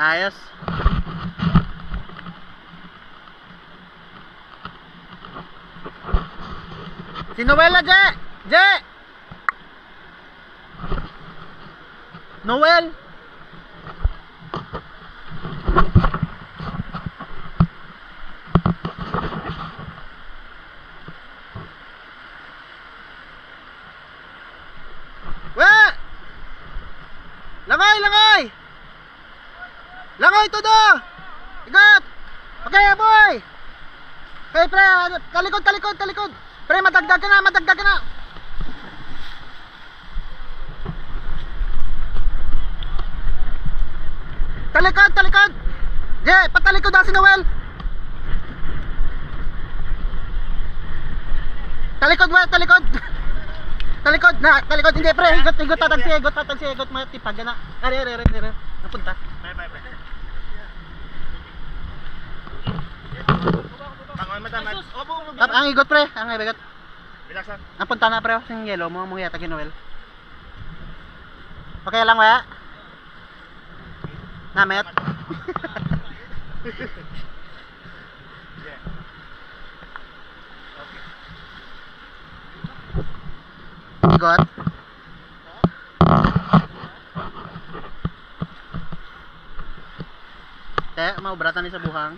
Ayos. Si Noel na, Je! Je! Noel! Weh! Langay, langay! Langay todo! Igat! Okay, boy! Okay, pre, talikod, talikod, talikod! Pre, madagdag ka na, madagdag ka na! Talikod, talikod! Je, patalikod na si Noel! Talikod, we, talikod! Talikod na, talikod, hindi pre, higot, higot, tatag si higot, matipag na. Are, napunta. Ang higot pre, ang higot. Napunta na pre, sing yellow mo, mong yata kay Noel. Okay lang, we? Namet. Got. Mau beratan ni sa buhang.